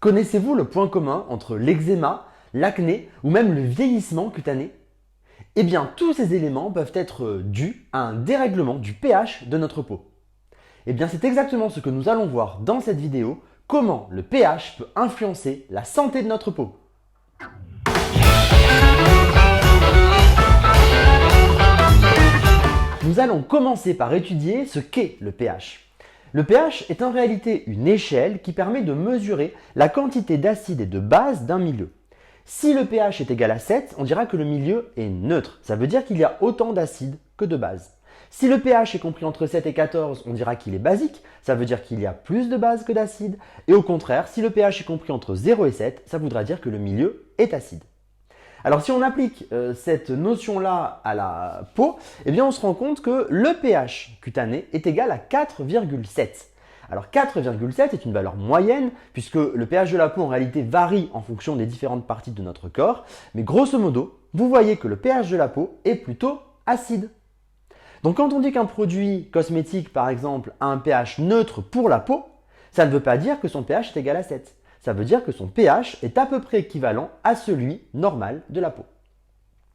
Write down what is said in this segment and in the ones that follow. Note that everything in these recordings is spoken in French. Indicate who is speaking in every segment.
Speaker 1: Connaissez-vous le point commun entre l'eczéma, l'acné ou même le vieillissement cutané? Eh bien, tous ces éléments peuvent être dus à un dérèglement du pH de notre peau. Eh bien, c'est exactement ce que nous allons voir dans cette vidéo, comment le pH peut influencer la santé de notre peau. Nous allons commencer par étudier ce qu'est le pH. Le pH est en réalité une échelle qui permet de mesurer la quantité d'acide et de base d'un milieu. Si le pH est égal à 7, on dira que le milieu est neutre. Ça veut dire qu'il y a autant d'acide que de base. Si le pH est compris entre 7 et 14, on dira qu'il est basique. Ça veut dire qu'il y a plus de base que d'acide. Et au contraire, si le pH est compris entre 0 et 7, ça voudra dire que le milieu est acide. Alors si on applique cette notion-là à la peau, eh bien on se rend compte que le pH cutané est égal à 4,7. Alors 4,7 est une valeur moyenne puisque le pH de la peau en réalité varie en fonction des différentes parties de notre corps, mais grosso modo, vous voyez que le pH de la peau est plutôt acide. Donc quand on dit qu'un produit cosmétique par exemple a un pH neutre pour la peau, ça ne veut pas dire que son pH est égal à 7. Ça veut dire que son pH est à peu près équivalent à celui normal de la peau.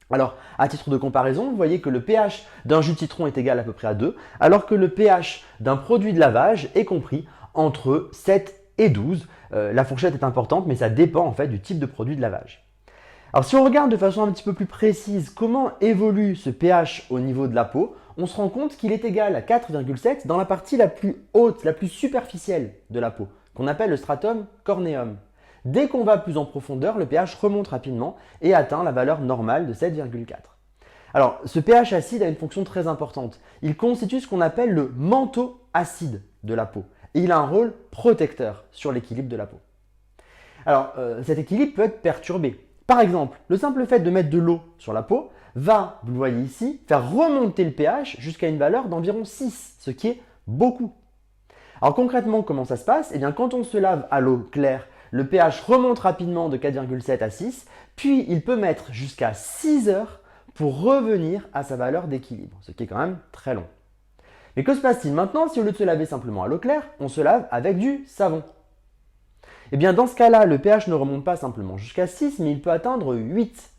Speaker 1: Alors, à titre de comparaison, vous voyez que le pH d'un jus de citron est égal à peu près à 2, alors que le pH d'un produit de lavage est compris entre 7 et 12. La fourchette est importante, mais ça dépend en fait du type de produit de lavage. Alors, si on regarde de façon un petit peu plus précise comment évolue ce pH au niveau de la peau, on se rend compte qu'il est égal à 4,7 dans la partie la plus haute, la plus superficielle de la peau, qu'on appelle le stratum corneum. Dès qu'on va plus en profondeur, le pH remonte rapidement et atteint la valeur normale de 7,4. Alors, ce pH acide a une fonction très importante. Il constitue ce qu'on appelle le manteau acide de la peau et il a un rôle protecteur sur l'équilibre de la peau. Alors, cet équilibre peut être perturbé. Par exemple, le simple fait de mettre de l'eau sur la peau va, vous le voyez ici, faire remonter le pH jusqu'à une valeur d'environ 6, ce qui est beaucoup. Alors concrètement, comment ça se passe? Eh bien, quand on se lave à l'eau claire, le pH remonte rapidement de 4,7 à 6, puis il peut mettre jusqu'à 6 heures pour revenir à sa valeur d'équilibre, ce qui est quand même très long. Mais que se passe-t-il maintenant si au lieu de se laver simplement à l'eau claire, on se lave avec du savon? Eh bien, dans ce cas-là, le pH ne remonte pas simplement jusqu'à 6, mais il peut atteindre 8,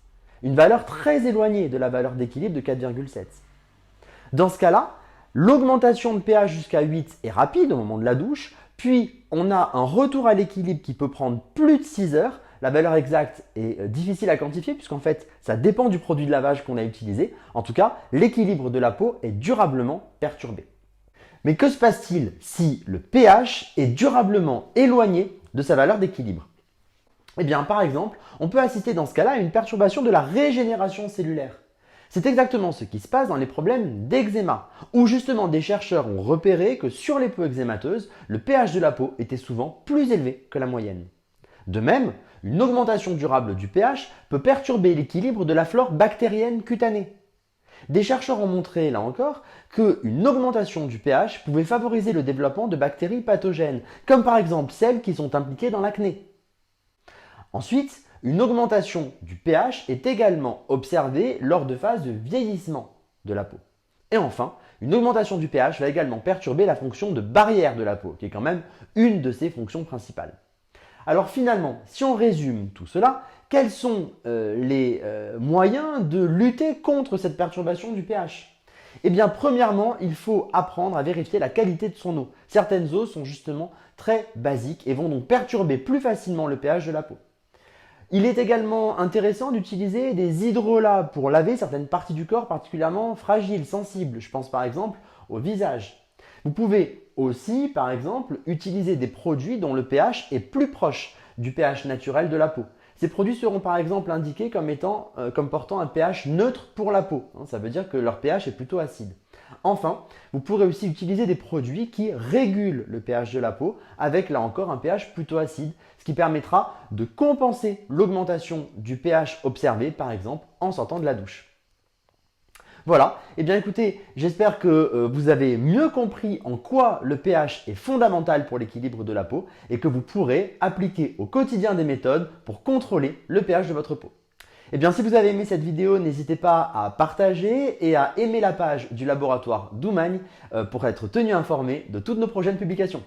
Speaker 1: une valeur très éloignée de la valeur d'équilibre de 4,7. Dans ce cas-là, l'augmentation de pH jusqu'à 8 est rapide au moment de la douche, puis on a un retour à l'équilibre qui peut prendre plus de 6 heures. La valeur exacte est difficile à quantifier puisqu'en fait, ça dépend du produit de lavage qu'on a utilisé. En tout cas, l'équilibre de la peau est durablement perturbé. Mais que se passe-t-il si le pH est durablement éloigné de sa valeur d'équilibre? Eh bien, par exemple, on peut assister dans ce cas-là à une perturbation de la régénération cellulaire. C'est exactement ce qui se passe dans les problèmes d'eczéma, où justement des chercheurs ont repéré que sur les peaux eczémateuses, le pH de la peau était souvent plus élevé que la moyenne. De même, une augmentation durable du pH peut perturber l'équilibre de la flore bactérienne cutanée. Des chercheurs ont montré, là encore, qu'une augmentation du pH pouvait favoriser le développement de bactéries pathogènes, comme par exemple celles qui sont impliquées dans l'acné. Ensuite, une augmentation du pH est également observée lors de phases de vieillissement de la peau. Et enfin, une augmentation du pH va également perturber la fonction de barrière de la peau, qui est quand même une de ses fonctions principales. Alors finalement, si on résume tout cela, quels sont les moyens de lutter contre cette perturbation du pH? Eh bien, premièrement, il faut apprendre à vérifier la qualité de son eau. Certaines eaux sont justement très basiques et vont donc perturber plus facilement le pH de la peau. Il est également intéressant d'utiliser des hydrolats pour laver certaines parties du corps particulièrement fragiles, sensibles. Je pense par exemple au visage. Vous pouvez aussi, par exemple, utiliser des produits dont le pH est plus proche du pH naturel de la peau. Ces produits seront par exemple indiqués comme portant un pH neutre pour la peau. Ça veut dire que leur pH est plutôt acide. Enfin, vous pourrez aussi utiliser des produits qui régulent le pH de la peau avec là encore un pH plutôt acide, ce qui permettra de compenser l'augmentation du pH observé par exemple en sortant de la douche. Voilà, et bien écoutez, j'espère que vous avez mieux compris en quoi le pH est fondamental pour l'équilibre de la peau et que vous pourrez appliquer au quotidien des méthodes pour contrôler le pH de votre peau. Et bien si vous avez aimé cette vidéo, n'hésitez pas à partager et à aimer la page du laboratoire Doumagne pour être tenu informé de toutes nos prochaines publications.